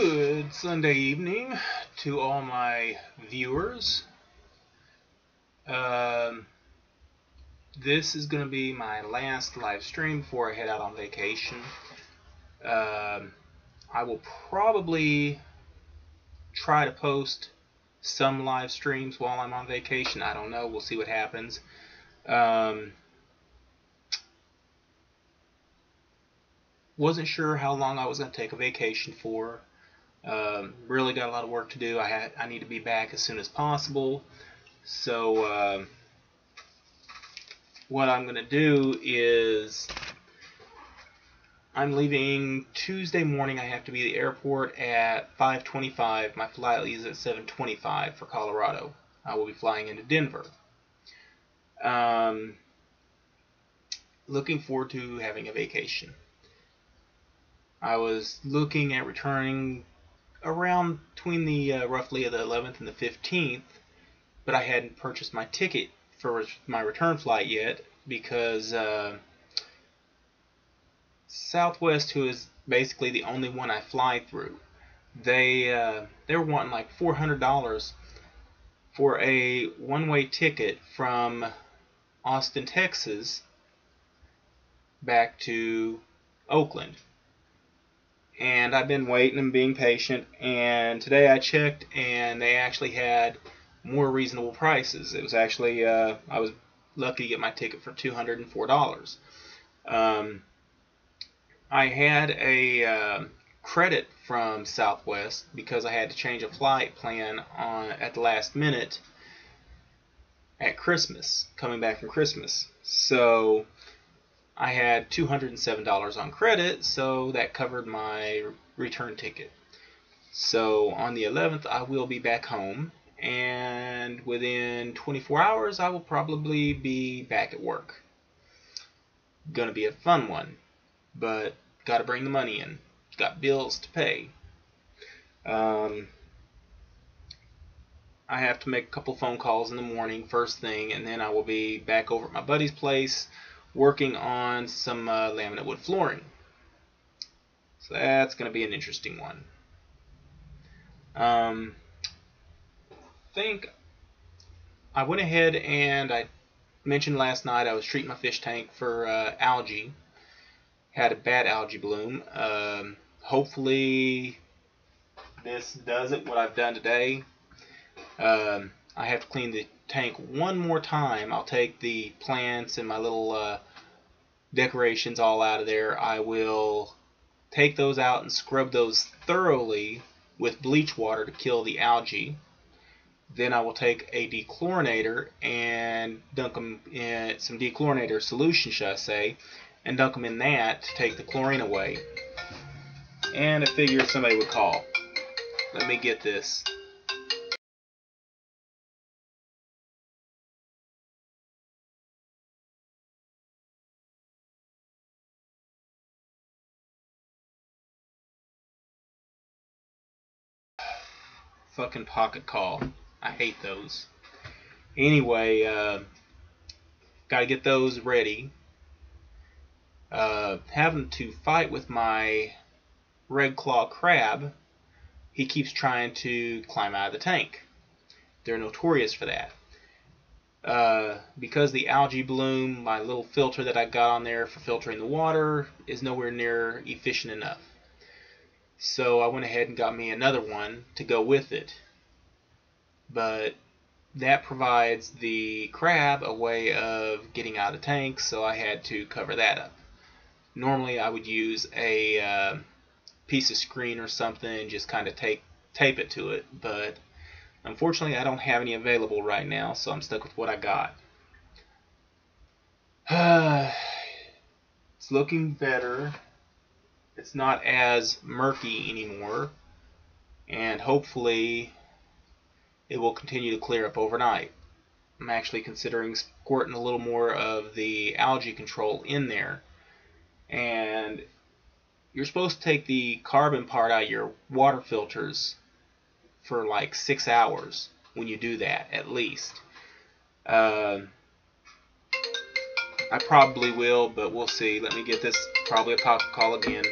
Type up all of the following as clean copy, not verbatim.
Good Sunday evening to all my viewers. Um, this is going to be my last live stream before I head out on vacation. I will probably try to post some live streams while I'm on vacation. I don't know. We'll see what happens. Wasn't sure how long I was going to take a vacation for. Really got a lot of work to do. I need to be back as soon as possible. So what I'm going to do is I'm leaving Tuesday morning. I have to be at the airport at 5:25. My flight leaves at 7:25 for Colorado. I will be flying into Denver. Looking forward to having a vacation. I was looking at returning around between the roughly the 11th and the 15th, but I hadn't purchased my ticket for my return flight yet because Southwest, who is basically the only one I fly through, they were wanting like $400 for a one-way ticket from Austin, Texas, back to Oakland. And I've been waiting and being patient, and today I checked and they actually had more reasonable prices. It was actually, I was lucky to get my ticket for $204. I had a credit from Southwest because I had to change a flight plan at the last minute at Christmas, coming back from Christmas. So I had $207 on credit, so that covered my return ticket. So on the 11th, I will be back home, and within 24 hours, I will probably be back at work. Gonna be a fun one, but gotta bring the money in. Got bills to pay. I have to make a couple phone calls in the morning, first thing, and then I will be back over at my buddy's place working on some laminate wood flooring. So that's going to be an interesting one. Think I went ahead and I mentioned last night I was treating my fish tank for algae. Had a bad algae bloom. Hopefully this does it, what I've done today. I have to clean the tank one more time. I'll take the plants and my little decorations all out of there. I will take those out and scrub those thoroughly with bleach water to kill the algae. Then I will take a dechlorinator and dunk them in some dechlorinator solution, should I say, and dunk them in that to take the chlorine away. And I figured somebody would call. Let me get this. Fucking pocket call. I hate those. Anyway, gotta get those ready. Having to fight with my red claw crab. He keeps trying to climb out of the tank. They're notorious for that. Because the algae bloom, my little filter that I got on there for filtering the water is nowhere near efficient enough. So I went ahead and got me another one to go with it. But that provides the crab a way of getting out of the tank, so I had to cover that up. Normally I would use a piece of screen or something, just kind of tape it to it, but unfortunately I don't have any available right now, so I'm stuck with what I got. It's looking better. It's not as murky anymore, and hopefully it will continue to clear up overnight. I'm actually considering squirting a little more of the algae control in there. And you're supposed to take the carbon part out of your water filters for like 6 hours when you do that, at least. I probably will, but we'll see. Let me get this, probably a pocket call again.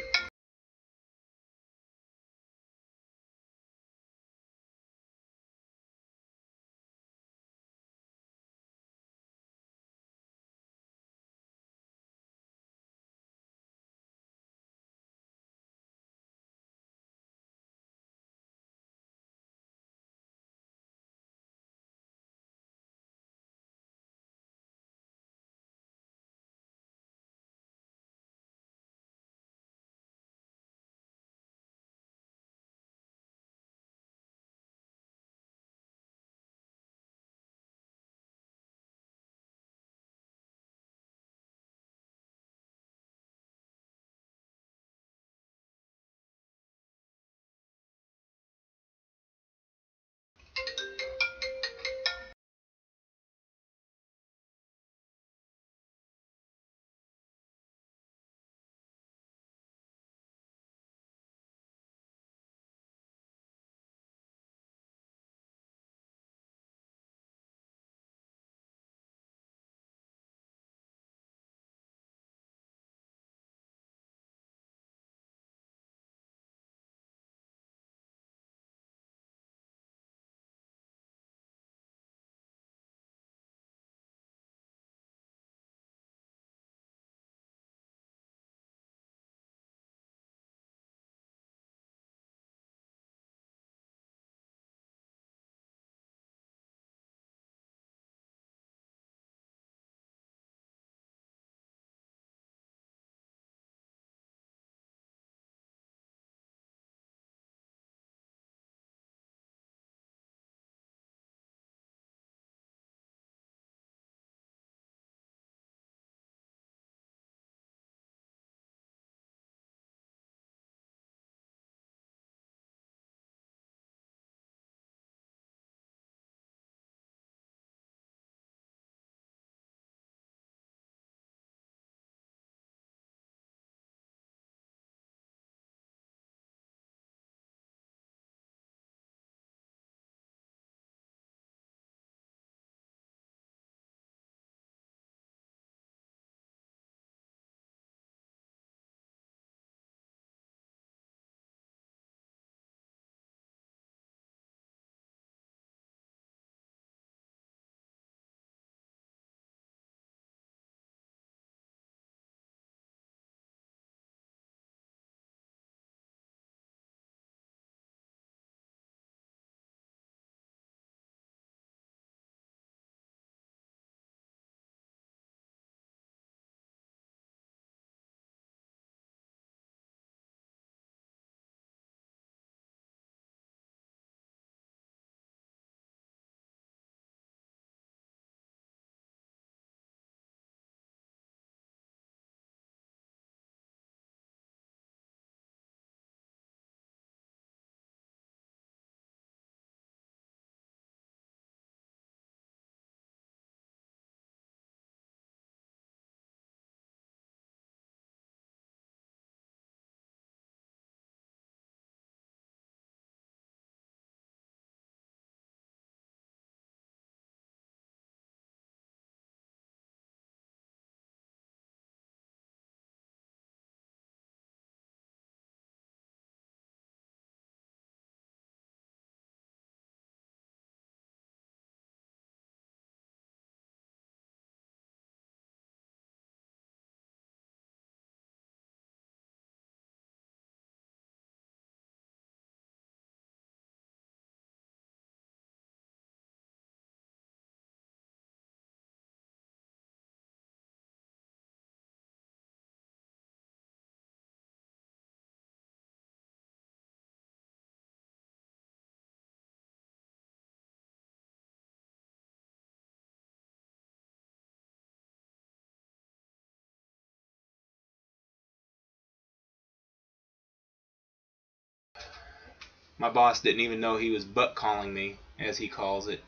My boss didn't even know he was butt calling me, as he calls it.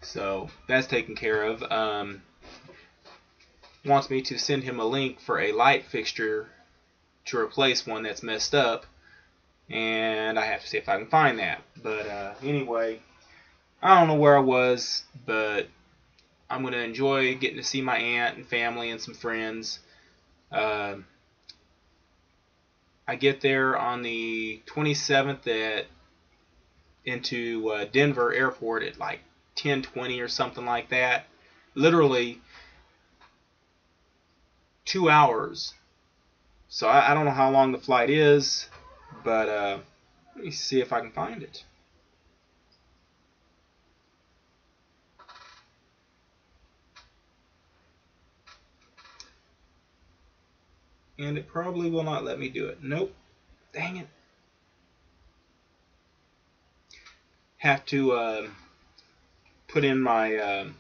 So that's taken care of. Wants me to send him a link for a light fixture to replace one that's messed up, and I have to see if I can find that. But anyway, I don't know where I was, but I'm going to enjoy getting to see my aunt and family and some friends. I get there on the 27th into Denver Airport at like 10:20 or something like that. Literally 2 hours. So I don't know how long the flight is, but let me see if I can find it. And it probably will not let me do it. Nope. Dang it. Have to put in my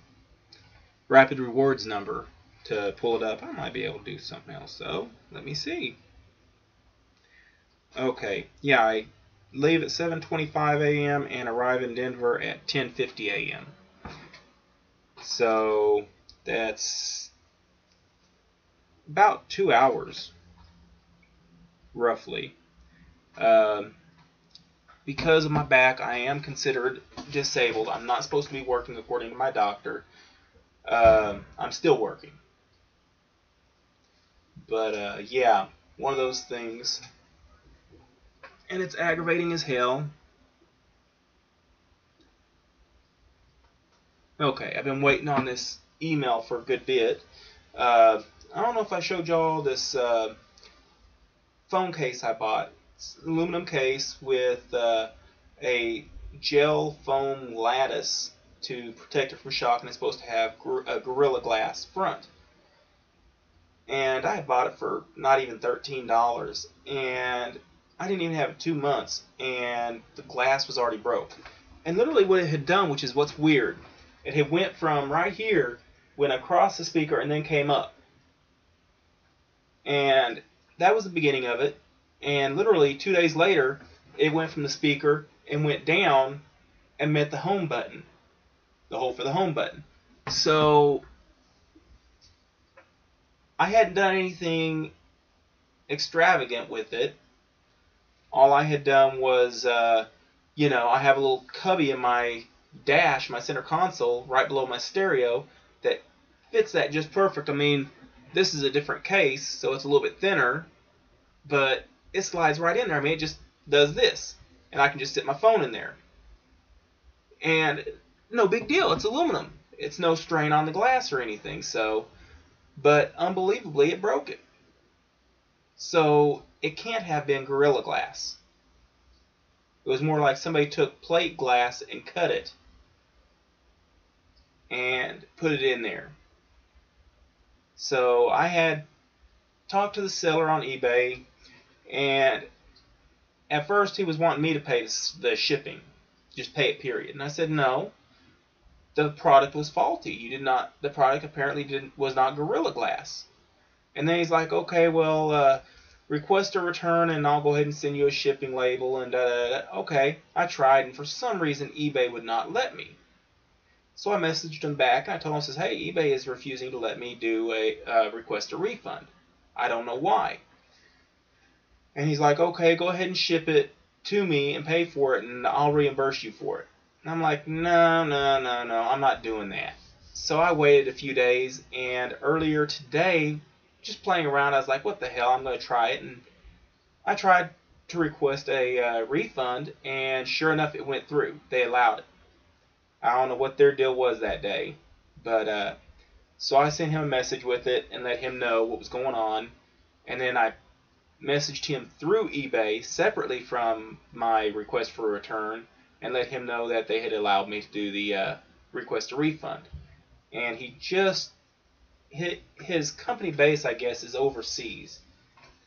Rapid Rewards number to pull it up. I might be able to do something else, though. Let me see. Okay. Yeah, I leave at 7:25 a.m. and arrive in Denver at 10:50 a.m. So that's about 2 hours, roughly. Because of my back, I am considered disabled. I'm not supposed to be working according to my doctor. I'm still working. But yeah, one of those things. And it's aggravating as hell. Okay, I've been waiting on this email for a good bit. I don't know if I showed y'all this phone case I bought. It's an aluminum case with a gel foam lattice to protect it from shock, and it's supposed to have a Gorilla Glass front. And I bought it for not even $13, and I didn't even have it 2 months, and the glass was already broke. And literally what it had done, which is what's weird, it had went from right here, went across the speaker, and then came up. And that was the beginning of it. And literally 2 days later, it went from the speaker and went down and met the home button, the hole for the home button. So I hadn't done anything extravagant with it. All I had done was, I have a little cubby in my dash, my center console, right below my stereo, that fits that just perfect. I mean, this is a different case, so it's a little bit thinner, but it slides right in there. I mean, it just does this, and I can just sit my phone in there. And no big deal. It's aluminum. It's no strain on the glass or anything. So, but unbelievably, it broke it. So it can't have been Gorilla Glass. It was more like somebody took plate glass and cut it and put it in there. So I had talked to the seller on eBay, and at first he was wanting me to pay the shipping, just pay it period. And I said no, the product was faulty. The product apparently was not Gorilla Glass. And then he's like, okay, well, request a return and I'll go ahead and send you a shipping label and da-da-da. Okay, I tried, and for some reason eBay would not let me. So I messaged him back, and I told him, I says, hey, eBay is refusing to let me do a request a refund. I don't know why. And he's like, okay, go ahead and ship it to me and pay for it, and I'll reimburse you for it. And I'm like, no, I'm not doing that. So I waited a few days, and earlier today, just playing around, I was like, what the hell, I'm going to try it. And I tried to request a refund, and sure enough, it went through. They allowed it. I don't know what their deal was that day, but so I sent him a message with it and let him know what was going on, and then I messaged him through eBay separately from my request for a return and let him know that they had allowed me to do the request a refund. And he just his company base, I guess, is overseas,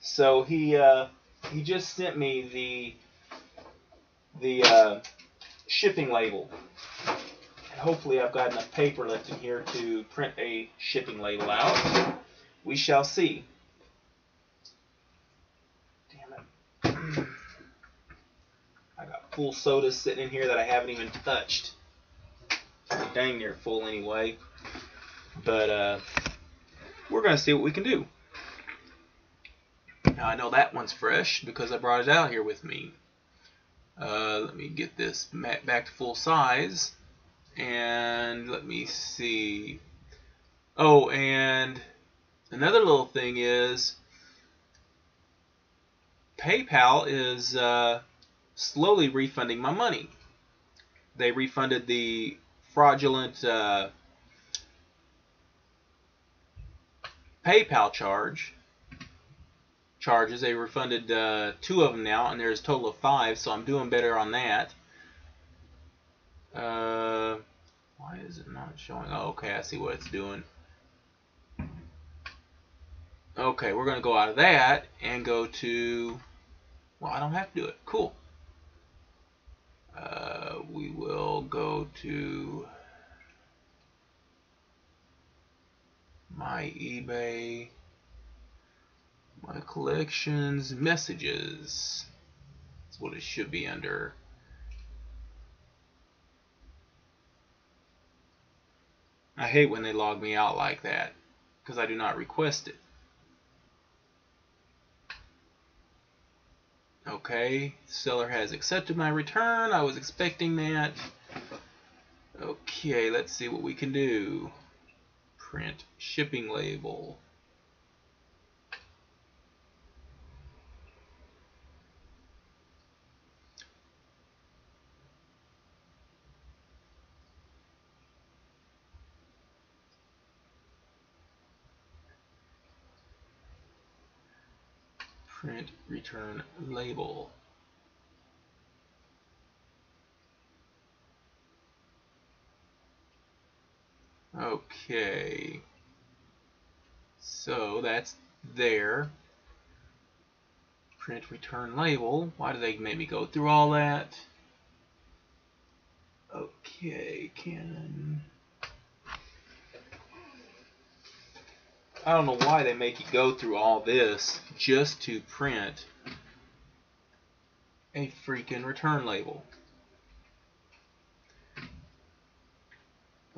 so he just sent me the shipping label. And hopefully I've got enough paper left in here to print a shipping label out. We shall see. Damn it. full sodas sitting in here that I haven't even touched. They're dang near full anyway. But we're going to see what we can do. Now I know that one's fresh because I brought it out here with me. Let me get this back to full size. And let me see. Oh, and another little thing is PayPal is slowly refunding my money. They refunded the fraudulent PayPal charges. They refunded 2 of them now, and there's a total of 5, so I'm doing better on that. Why is it not showing? Oh, okay, I see what it's doing. Okay, we're going to go out of that and go to... Well, I don't have to do it. Cool. We will go to my eBay, my collections, messages. That's what it should be under. I hate when they log me out like that because I do not request it. Okay, seller has accepted my return. I was expecting that. Okay, let's see what we can do. Print shipping label. Print return label. Okay, so that's there. Print return label. Why do they make me go through all that? Okay, Canon. I don't know why they make you go through all this just to print a freaking return label.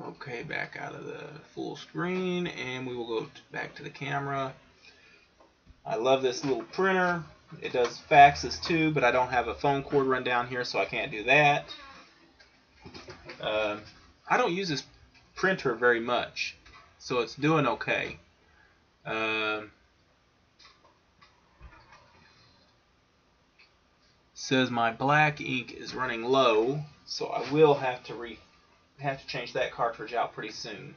Okay, back out of the full screen, and we will go back to the camera. I love this little printer. It does faxes too, but I don't have a phone cord run down here, so I can't do that. I don't use this printer very much, so it's doing okay. Says my black ink is running low, so I will have to change that cartridge out pretty soon.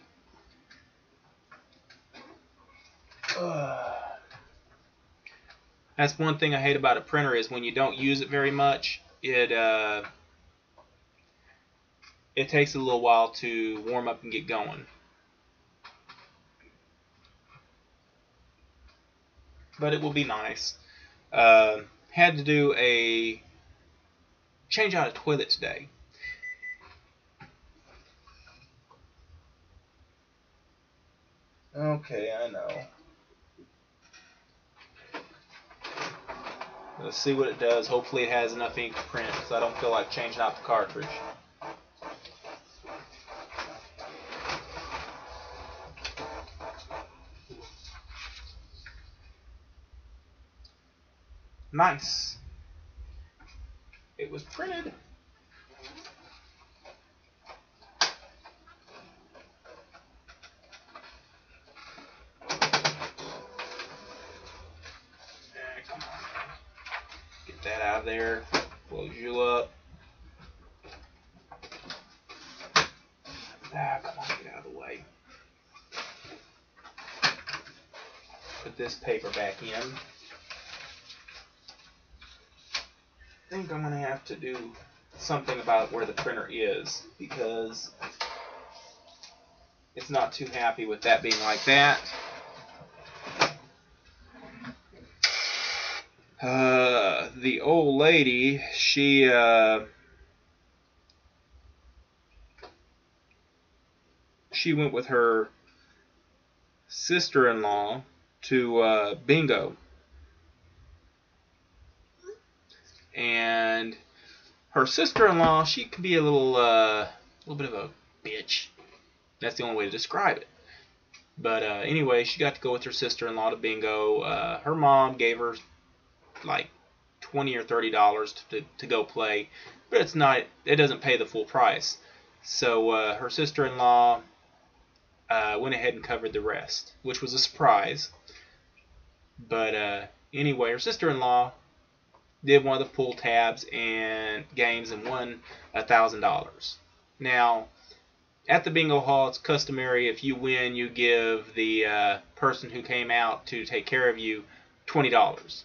That's one thing I hate about a printer is when you don't use it very much, it takes a little while to warm up and get going. But it will be nice. Had to do a change out a toilet today. Okay, I know. Let's see what it does. Hopefully it has enough ink to print, because I don't feel like changing out the cartridge. Nice. It was printed. Come on. Get that out of there. Close you up. Come on, get out of the way. Put this paper back in. I think I'm going to have to do something about where the printer is, because it's not too happy with that being like that. The old lady, she went with her sister-in-law to bingo. And Her sister-in-law, she can be a little bit of a bitch. That's the only way to describe it. But anyway, she got to go with her sister-in-law to bingo. Her mom gave her like $20 or $30 to go play, but it doesn't pay the full price. So her sister-in-law went ahead and covered the rest, which was a surprise. But anyway, her sister-in-law did one of the pull tabs and games and won $1,000. Now, at the bingo hall, it's customary if you win, you give the person who came out to take care of you $20.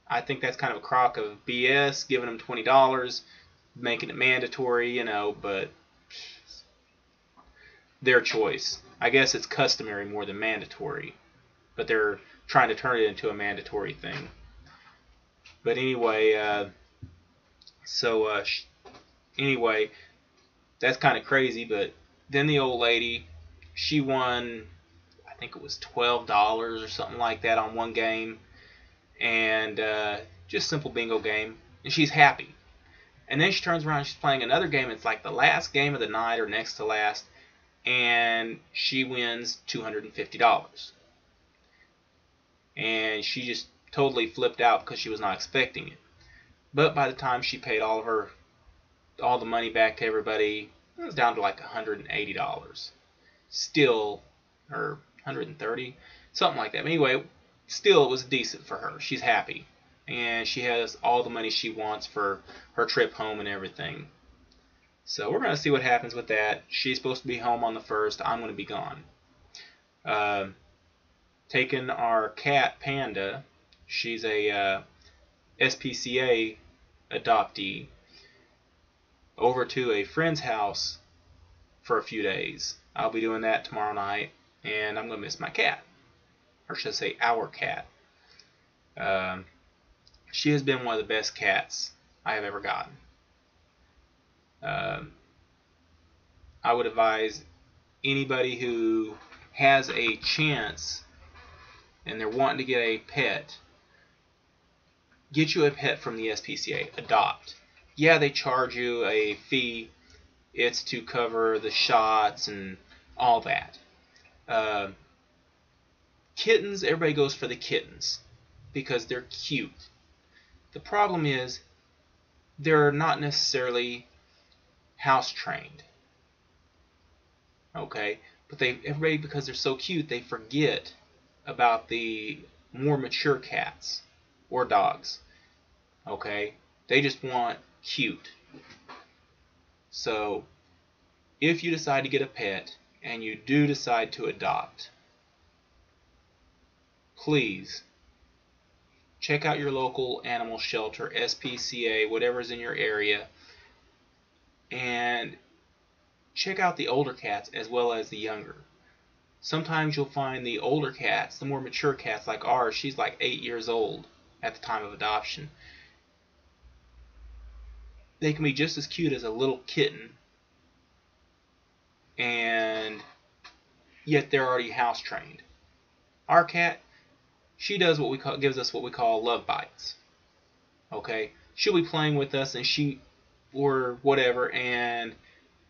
I think that's kind of a crock of BS, giving them $20, making it mandatory, but their choice. I guess it's customary more than mandatory, but they're trying to turn it into a mandatory thing. But anyway, anyway, that's kind of crazy. But then the old lady, she won, I think it was $12 or something like that on one game, and just simple bingo game, and she's happy. And then she turns around, and she's playing another game. It's like the last game of the night or next to last, and she wins $250. And she just totally flipped out because she was not expecting it. But by the time she paid all the money back to everybody, it was down to like $180. Still, or $130, something like that. But anyway, still it was decent for her. She's happy. And she has all the money she wants for her trip home and everything. So we're going to see what happens with that. She's supposed to be home on the 1st. I'm going to be gone. Taking our cat, Panda. She's a SPCA adoptee, over to a friend's house for a few days. I'll be doing that tomorrow night, and I'm going to miss my cat. Or should I say our cat. She has been one of the best cats I have ever gotten. I would advise anybody who has a chance and they're wanting to get a pet, get you a pet from the SPCA. Adopt. Yeah, they charge you a fee. It's to cover the shots and all that. Kittens, everybody goes for the kittens because they're cute. The problem is they're not necessarily house trained. Okay? But everybody, because they're so cute, they forget about the more mature cats or dogs. Okay? They just want cute. So, if you decide to get a pet and you do decide to adopt, please check out your local animal shelter, SPCA, whatever's in your area, and check out the older cats as well as the younger. Sometimes you'll find the older cats, the more mature cats like ours, she's like 8 years old at the time of adoption. They can be just as cute as a little kitten, and yet they're already house trained. Our cat, she does gives us what we call love bites. Okay, she'll be playing with us, and or whatever, and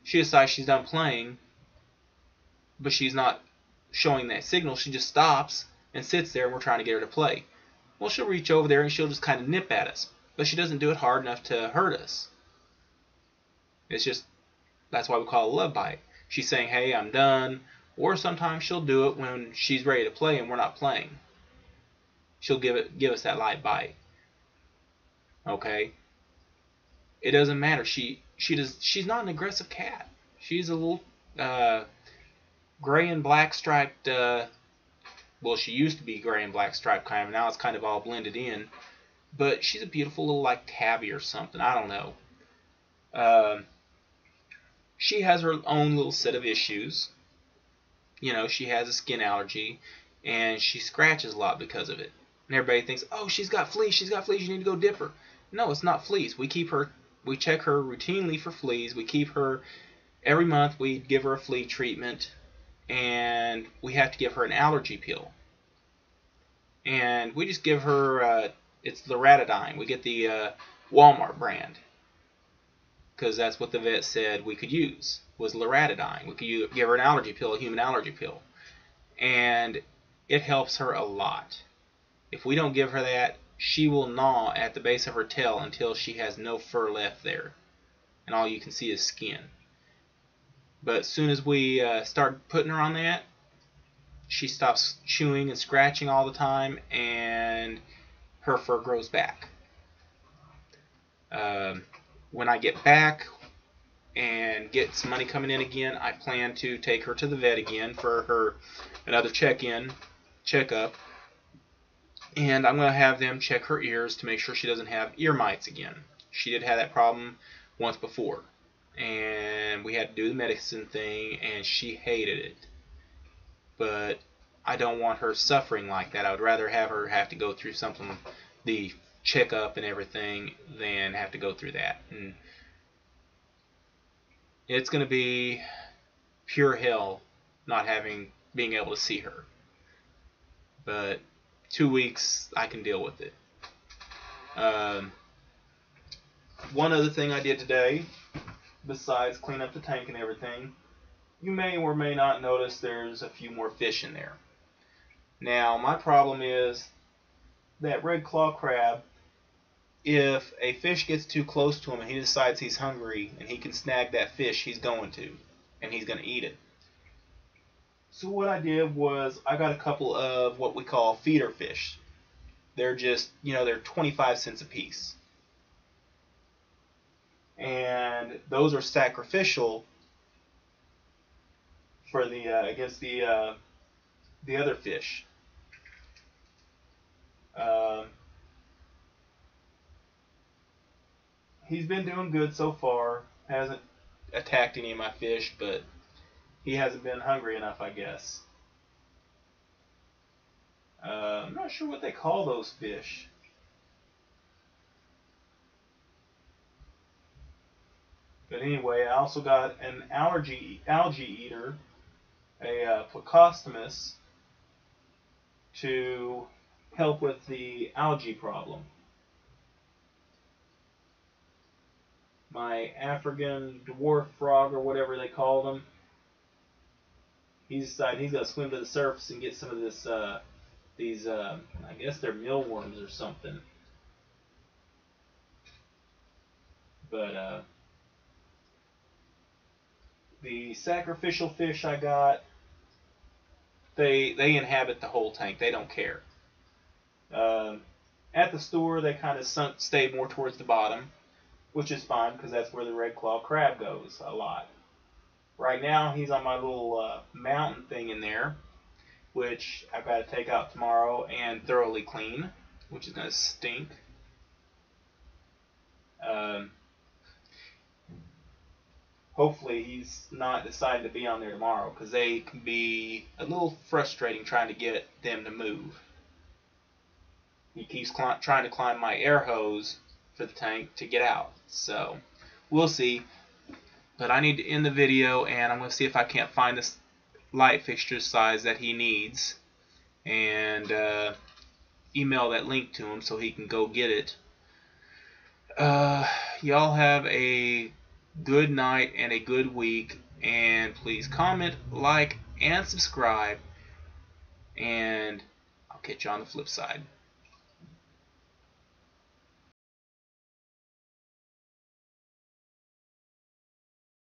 she decides she's done playing, but she's not showing that signal. She just stops and sits there, and we're trying to get her to play. Well, she'll reach over there and she'll just kind of nip at us, but she doesn't do it hard enough to hurt us. It's just, that's why we call it a love bite. She's saying, hey, I'm done. Or sometimes she'll do it when she's ready to play and we're not playing. She'll give us that light bite. Okay? It doesn't matter. She's not an aggressive cat. She's a little gray and black striped, well, she used to be gray and black striped kind of, now it's kind of all blended in. But she's a beautiful little like tabby or something. I don't know. She has her own little set of issues. You know, she has a skin allergy, and she scratches a lot because of it. And everybody thinks, oh, she's got fleas, you need to go dip her. No, it's not fleas. We check her routinely for fleas. We keep her, every month we give her a flea treatment, and we have to give her an allergy pill. And we just give her, it's loratadine. We get the Walmart brand, because that's what the vet said we could use, was loratadine. We could give her an allergy pill, a human allergy pill, and it helps her a lot. If we don't give her that, she will gnaw at the base of her tail until she has no fur left there, and all you can see is skin. But as soon as we start putting her on that, she stops chewing and scratching all the time, and her fur grows back. When I get back and get some money coming in again, I plan to take her to the vet again for her another checkup, and I'm going to have them check her ears to make sure she doesn't have ear mites again. She did have that problem once before, and we had to do the medicine thing, and she hated it. But I don't want her suffering like that. I would rather have her have to go through something, the checkup and everything, than have to go through that. And it's going to be pure hell not being able to see her. But 2 weeks, I can deal with it. One other thing I did today, besides clean up the tank and everything, you may or may not notice there's a few more fish in there. Now, my problem is that red claw crab, if a fish gets too close to him and he decides he's hungry and he can snag that fish, he's going to, and he's going to eat it. So what I did was I got a couple of what we call feeder fish. They're just, they're 25 cents a piece. And those are sacrificial for against the other fish. He's been doing good so far. Hasn't attacked any of my fish, but he hasn't been hungry enough, I guess. I'm not sure what they call those fish. But anyway, I also got an algae eater, a Plecostomus, to help with the algae problem. My African dwarf frog, or whatever they call them, he's decided he's going to swim to the surface and get some of this, I guess they're mealworms or something. But the sacrificial fish I got, they inhabit the whole tank. They don't care. At the store, they kind of stay more towards the bottom, which is fine because that's where the red claw crab goes a lot. Right now, he's on my little mountain thing in there, which I've got to take out tomorrow and thoroughly clean, which is going to stink. Hopefully he's not deciding to be on there tomorrow, because they can be a little frustrating trying to get them to move. He keeps trying to climb my air hose for the tank to get out. So we'll see. But I need to end the video, and I'm going to see if I can't find this light fixture size that he needs, and email that link to him so he can go get it. Y'all have a good night and a good week, and please comment, like, and subscribe, and I'll catch you on the flip side.